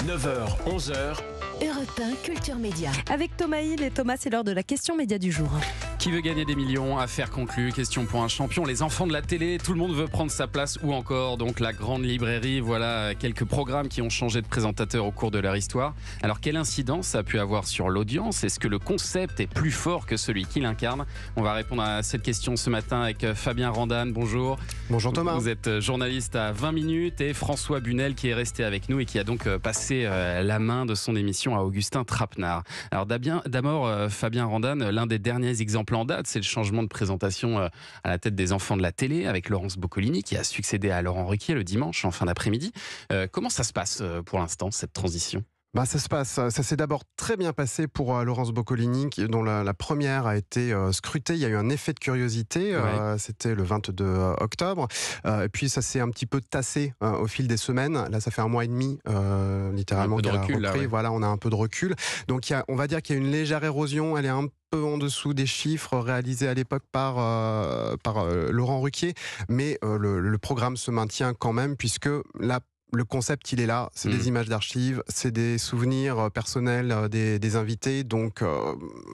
9h, 11h. Europe 1 Culture Média. Avec Thomas Hill et Thomas, c'est l'heure de la question média du jour. Qui veut gagner des millions? Affaire conclue, question pour un champion. Les enfants de la télé, tout le monde veut prendre sa place ou encore donc la grande librairie. Voilà quelques programmes qui ont changé de présentateur au cours de leur histoire. Alors quelle incidence ça a pu avoir sur l'audience? Est-ce que le concept est plus fort que celui qui l'incarne? On va répondre à cette question ce matin avec Fabien Randan. Bonjour. Bonjour Thomas. Vous êtes journaliste à 20 minutes et François Bunel qui est resté avec nous et qui a donc passé la main de son émission à Augustin Trapenard. Alors d'abord, Fabien Randan, l'un des derniers exemples en date, c'est le changement de présentation à la tête des enfants de la télé avec Laurence Boccolini qui a succédé à Laurent Ruquier le dimanche en fin d'après-midi. Comment ça se passe pour l'instant, cette transition ? Ça s'est d'abord très bien passé pour Laurence Boccolini, dont la première a été scrutée. Il y a eu un effet de curiosité, c'était le 22 octobre. Et puis ça s'est un petit peu tassé au fil des semaines. Là, ça fait un mois et demi, littéralement, qu'elle a repris. Là, ouais. Voilà, on a un peu de recul. Donc on va dire qu'il y a une légère érosion. Elle est un peu en dessous des chiffres réalisés à l'époque par Laurent Ruquier. Mais le programme se maintient quand même, puisque là, le concept, il est là, c'est des images d'archives, c'est des souvenirs personnels des invités, donc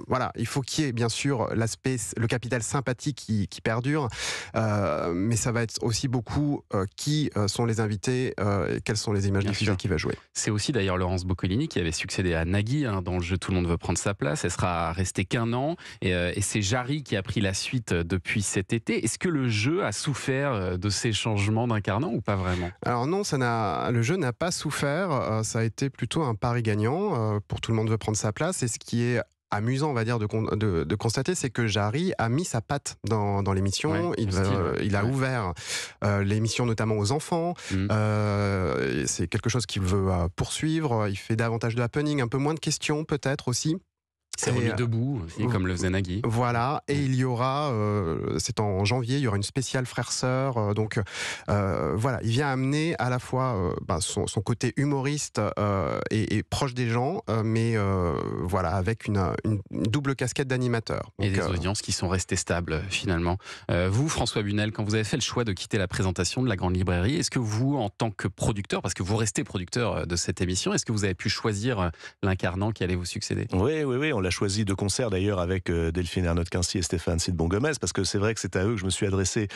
voilà, il faut qu'il y ait bien sûr le capital sympathique qui perdure, mais ça va être aussi beaucoup qui sont les invités et quelles sont les images diffusées qui va jouer. C'est aussi d'ailleurs Laurence Boccolini qui avait succédé à Nagui dans le jeu Tout le monde veut prendre sa place. Elle sera restée qu'1 an et c'est Jarry qui a pris la suite depuis cet été. Est-ce que le jeu a souffert de ces changements d'incarnant ou pas vraiment? Alors non, le jeu n'a pas souffert, ça a été plutôt un pari gagnant pour Tout le monde veut prendre sa place, et ce qui est amusant, on va dire, de constater, c'est que Jarry a mis sa patte dans l'émission. Ouais, il a ouvert l'émission notamment aux enfants. C'est quelque chose qu'il veut poursuivre. Il fait davantage de happening, un peu moins de questions peut-être aussi. C'est remis debout, aussi, comme le faisait Nagui. Voilà, et il y aura, c'est en janvier, il y aura une spéciale frères-sœurs. Donc voilà, il vient amener à la fois son côté humoriste et proche des gens, mais voilà, avec une double casquette d'animateur. Et des audiences qui sont restées stables finalement. Vous, François Bunel, quand vous avez fait le choix de quitter la présentation de la grande librairie, est-ce que vous, en tant que producteur, parce que vous restez producteur de cette émission, est-ce que vous avez pu choisir l'incarnant qui allait vous succéder? Oui, on l'a choisi de concert d'ailleurs avec Delphine Ernotte-Quincy et Stéphane Sidbon-Gomez, parce que c'est vrai que c'est à eux que je me suis adressé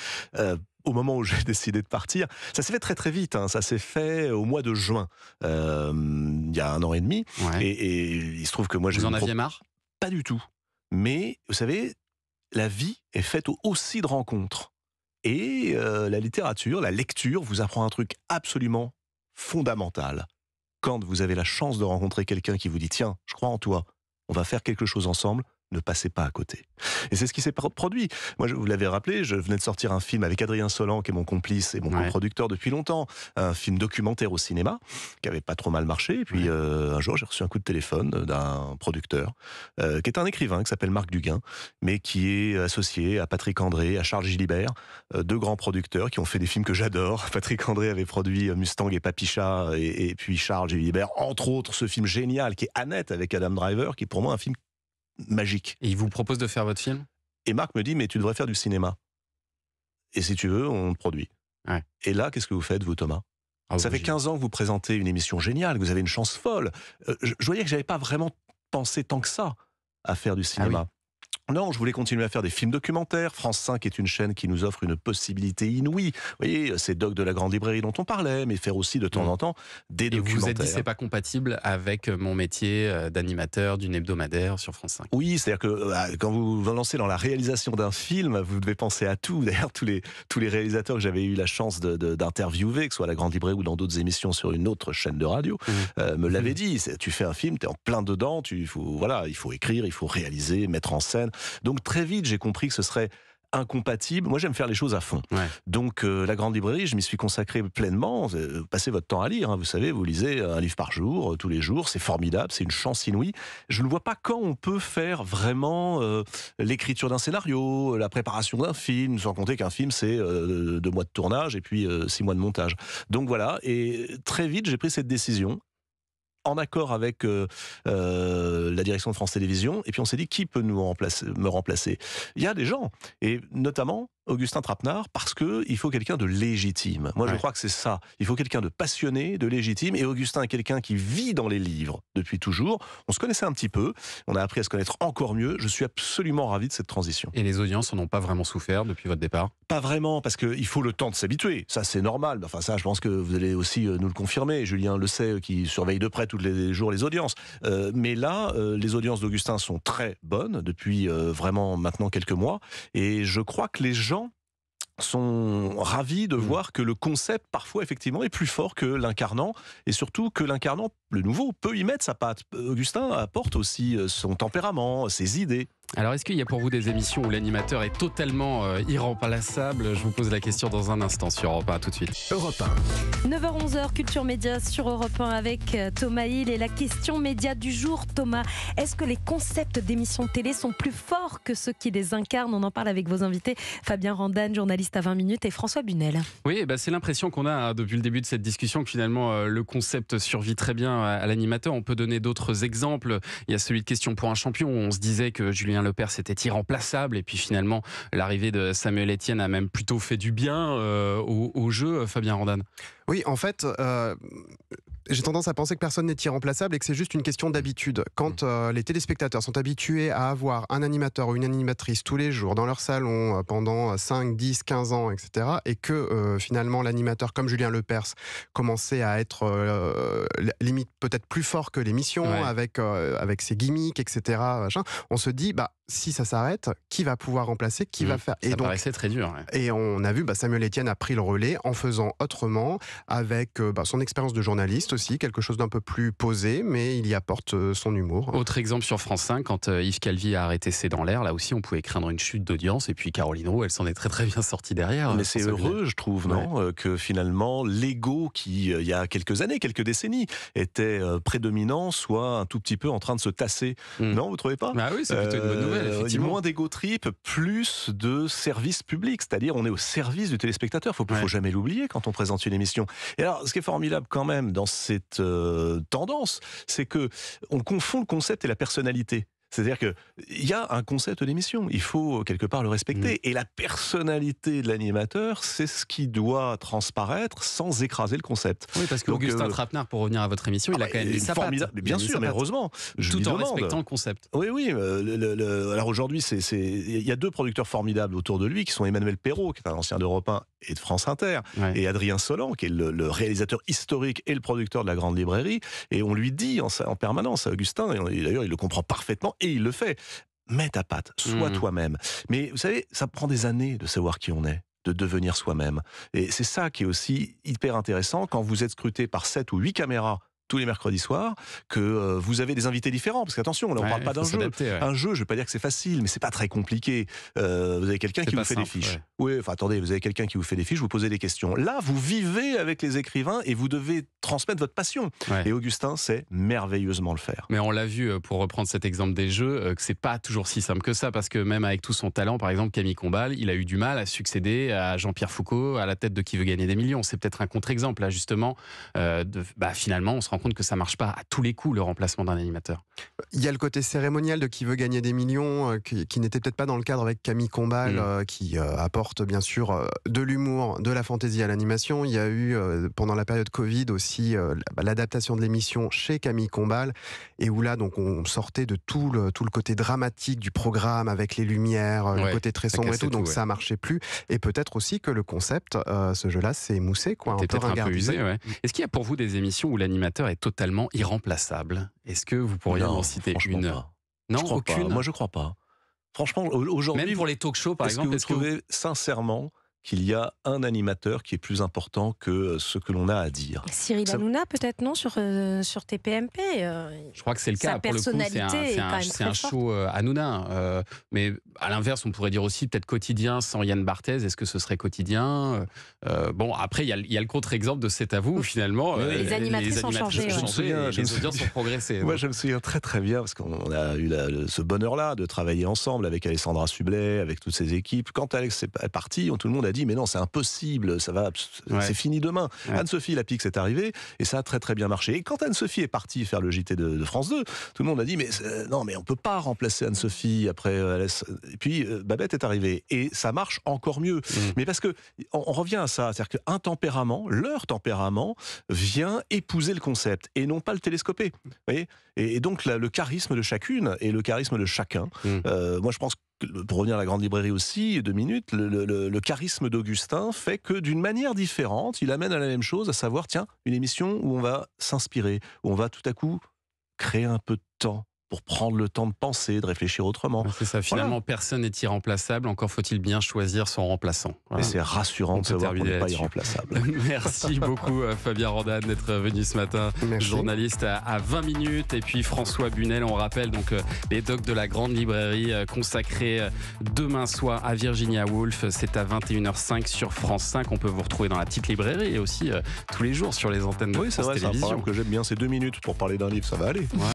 au moment où j'ai décidé de partir. Ça s'est fait très très vite, ça s'est fait au mois de juin, il y a 1 an et demi, et il se trouve que moi... Vous en aviez marre? Pas du tout, mais vous savez, la vie est faite aussi de rencontres, et la littérature, la lecture vous apprend un truc absolument fondamental. Quand vous avez la chance de rencontrer quelqu'un qui vous dit « Tiens, je crois en toi, on va faire quelque chose ensemble », ne passez pas à côté. Et c'est ce qui s'est produit. Moi, vous l'avez rappelé, je venais de sortir un film avec Adrien Solan, qui est mon complice et mon coproducteur depuis longtemps, un film documentaire au cinéma, qui avait pas trop mal marché. Et puis un jour, j'ai reçu un coup de téléphone d'un producteur, qui est un écrivain, qui s'appelle Marc Duguin, mais qui est associé à Patrick André, à Charles Gilibert, 2 grands producteurs qui ont fait des films que j'adore. Patrick André avait produit Mustang et Papicha, et puis Charles Gilibert, entre autres, ce film génial qui est Annette avec Adam Driver, qui est pour moi un film magique. Et il vous propose de faire votre film? Et Marc me dit, mais tu devrais faire du cinéma. Et si tu veux, on te produit. Et là, qu'est-ce que vous faites, vous, Thomas? Ça fait 15 ans que vous présentez une émission géniale, que vous avez une chance folle. Je voyais que j'avais pas vraiment pensé tant que ça à faire du cinéma. Non, je voulais continuer à faire des films documentaires. France 5 est une chaîne qui nous offre une possibilité inouïe. Vous voyez, c'est Doc de la grande librairie dont on parlait, mais faire aussi de temps en temps des documentaires. Et vous vous êtes dit, c'est pas compatible avec mon métier d'animateur d'une hebdomadaire sur France 5. Oui, c'est-à-dire que quand vous vous lancez dans la réalisation d'un film, vous devez penser à tout. D'ailleurs, tous les réalisateurs que j'avais eu la chance d'interviewer, que ce soit à la grande librairie ou dans d'autres émissions sur une autre chaîne de radio, me l'avaient dit. Tu fais un film, tu es en plein dedans, il faut écrire, il faut réaliser, mettre en scène. Donc très vite, j'ai compris que ce serait incompatible. Moi, j'aime faire les choses à fond. Donc la grande librairie, je m'y suis consacré pleinement. Passez votre temps à lire, vous savez, vous lisez un livre par jour, tous les jours, c'est formidable, c'est une chance inouïe. Je ne vois pas quand on peut faire vraiment l'écriture d'un scénario, la préparation d'un film, sans compter qu'un film, c'est 2 mois de tournage et puis 6 mois de montage. Donc voilà, et très vite, j'ai pris cette décision, en accord avec la direction de France Télévisions, et puis on s'est dit, qui peut me remplacer? Il y a des gens, et notamment Augustin Trapenard, parce qu'il faut quelqu'un de légitime. Moi, je crois que c'est ça. Il faut quelqu'un de passionné, de légitime. Et Augustin est quelqu'un qui vit dans les livres depuis toujours. On se connaissait un petit peu. On a appris à se connaître encore mieux. Je suis absolument ravi de cette transition. Et les audiences n'en ont pas vraiment souffert depuis votre départ? Pas vraiment, parce qu'il faut le temps de s'habituer. Ça, c'est normal. Enfin, ça, je pense que vous allez aussi nous le confirmer. Julien le sait, qui surveille de près tous les jours les audiences. Mais là, les audiences d'Augustin sont très bonnes depuis vraiment maintenant quelques mois. Et je crois que les gens sont ravis de voir que le concept, parfois, effectivement, est plus fort que l'incarnant, et surtout que l'incarnant, le nouveau, peut y mettre sa patte. Augustin apporte aussi son tempérament, ses idées. Alors, est-ce qu'il y a pour vous des émissions où l'animateur est totalement irremplaçable? Je vous pose la question dans un instant sur Europe 1. À tout de suite. Europe 1. 9h-11h, Culture Média sur Europe 1 avec Thomas Hill et la question média du jour. Thomas, est-ce que les concepts d'émissions de télé sont plus forts que ceux qui les incarnent? On en parle avec vos invités, Fabien Randane, journaliste à 20 minutes, et François Bunel. Oui, c'est l'impression qu'on a depuis le début de cette discussion que finalement le concept survit très bien à l'animateur. On peut donner d'autres exemples. Il y a celui de Question pour un champion où on se disait que Julien Lepers était irremplaçable, et puis finalement l'arrivée de Samuel Etienne a même plutôt fait du bien au jeu. Fabien Randane. Oui, en fait, j'ai tendance à penser que personne n'est irremplaçable et que c'est juste une question d'habitude. Quand les téléspectateurs sont habitués à avoir un animateur ou une animatrice tous les jours dans leur salon pendant 5, 10, 15 ans, etc., et que finalement l'animateur comme Julien Lepers commençait à être limite peut-être plus fort que l'émission, avec ses gimmicks, etc., on se dit, si ça s'arrête, qui va pouvoir remplacer, qui va faire? Ça paraissait très dur. Et on a vu, Samuel Etienne a pris le relais en faisant autrement, avec son expérience de journaliste aussi, quelque chose d'un peu plus posé, mais il y apporte son humour. Autre exemple sur France 5, quand Yves Calvi a arrêté C'est dans l'air, là aussi on pouvait craindre une chute d'audience, et puis Caroline Roux, elle s'en est très très bien sortie derrière. Mais c'est heureux, je trouve, non, que finalement l'ego qui, il y a quelques années, quelques décennies, était prédominant, soit un tout petit peu en train de se tasser. Non, vous trouvez pas? Oui, c'est plutôt une bonne nouvelle. Effectivement. Moins d'égo trip, plus de service public, c'est-à-dire on est au service du téléspectateur. Faut jamais l'oublier quand on présente une émission. Et alors, ce qui est formidable quand même dans cette tendance, c'est que on confond le concept et la personnalité. C'est-à-dire qu'il y a un concept d'émission, il faut quelque part le respecter. Et la personnalité de l'animateur, c'est ce qui doit transparaître sans écraser le concept. Oui, parce qu'Augustin Trapenard, pour revenir à votre émission, il a quand même mis sa patte. Bien sûr, mais heureusement. Tout en respectant le concept. Oui. Alors aujourd'hui, il y a deux producteurs formidables autour de lui, qui sont Emmanuel Perrault, qui est un ancien d'Europe 1 et de France Inter, et Adrien Solan, qui est le réalisateur historique et le producteur de La Grande Librairie. Et on lui dit en permanence à Augustin, et d'ailleurs il le comprend parfaitement, et il le fait, mets ta patte, sois toi-même. Mais vous savez, ça prend des années de savoir qui on est, de devenir soi-même. Et c'est ça qui est aussi hyper intéressant quand vous êtes scruté par 7 ou 8 caméras tous les mercredis soirs, que vous avez des invités différents. Parce qu'attention, là, on ne parle pas d'un jeu. Un jeu, je ne vais pas dire que c'est facile, mais c'est pas très compliqué. Vous avez quelqu'un qui vous fait des fiches. Oui, enfin attendez, vous avez quelqu'un qui vous fait des fiches, vous posez des questions. Là, vous vivez avec les écrivains et vous devez transmettre votre passion. Et Augustin sait merveilleusement le faire. Mais on l'a vu, pour reprendre cet exemple des jeux, que c'est pas toujours si simple que ça, parce que même avec tout son talent, par exemple, Camille Combal, il a eu du mal à succéder à Jean-Pierre Foucault à la tête de Qui veut gagner des millions. C'est peut-être un contre-exemple, là, justement. Finalement, on se rend compte que ça marche pas à tous les coups, le remplacement d'un animateur. Il y a le côté cérémonial de Qui veut gagner des millions, qui n'était peut-être pas dans le cadre avec Camille Combal, qui apporte bien sûr de l'humour, de la fantaisie à l'animation. Il y a eu, pendant la période Covid aussi, l'adaptation de l'émission chez Camille Combal, et où là, donc, on sortait de tout le côté dramatique du programme, avec les lumières, le côté très sombre et tout, donc ça marchait plus. Et peut-être aussi que le concept, ce jeu-là, s'est émoussé, quoi. Peut-être un peu usé, Est-ce qu'il y a pour vous des émissions où l'animateur est totalement irremplaçable? Est-ce que vous pourriez en citer une? Non, aucune. Moi, je crois pas. Franchement, aujourd'hui, même pour les talk-shows, par exemple, est-ce que vous trouvez sincèrement qu'il y a un animateur qui est plus important que ce que l'on a à dire? Cyril Hanouna, peut-être, non, sur TPMP. Je crois que c'est le cas. Pour le coup, c'est un show Hanouna. Mais à l'inverse, on pourrait dire aussi peut-être Quotidien sans Yann Barthès. Est-ce que ce serait Quotidien? Après, il y a le contre-exemple de C'est à vous, où finalement. Les animatrices ont changé. Les audiences ont progressé. Moi, je me souviens très très bien, parce qu'on a eu ce bonheur-là de travailler ensemble avec Alessandra Sublet, avec toutes ses équipes. Quand Alex est parti, tout le monde a dit, mais non, c'est impossible, c'est fini demain. Ouais. Anne-Sophie Lapix est arrivée et ça a très très bien marché. Et quand Anne-Sophie est partie faire le JT de France 2, tout le monde a dit, mais non, mais on peut pas remplacer Anne-Sophie après. Et puis Babette est arrivée et ça marche encore mieux. Mais parce que on revient à ça, c'est-à-dire qu'un tempérament, leur tempérament, vient épouser le concept et non pas le télescoper. Vous voyez, et donc le charisme de chacune et le charisme de chacun. Moi, je pense que, pour revenir à la grande librairie aussi, 2 minutes, le charisme d'Augustin fait que d'une manière différente, il amène à la même chose, à savoir, tiens, une émission où on va s'inspirer, où on va tout à coup créer un peu de temps pour prendre le temps de penser, de réfléchir autrement. C'est ça, finalement, personne n'est irremplaçable, encore faut-il bien choisir son remplaçant. Et c'est rassurant de savoir qu'on n'est pas irremplaçable. Merci beaucoup Fabien Randan d'être venu ce matin, journaliste à 20 minutes, et puis François Bunel, on rappelle donc les docs de la grande librairie consacrés demain soir à Virginia Woolf, c'est à 21h05 sur France 5, on peut vous retrouver dans la petite librairie et aussi tous les jours sur les antennes de France Télévisions. C'est un programme que j'aime bien, c'est 2 minutes pour parler d'un livre, ça va aller.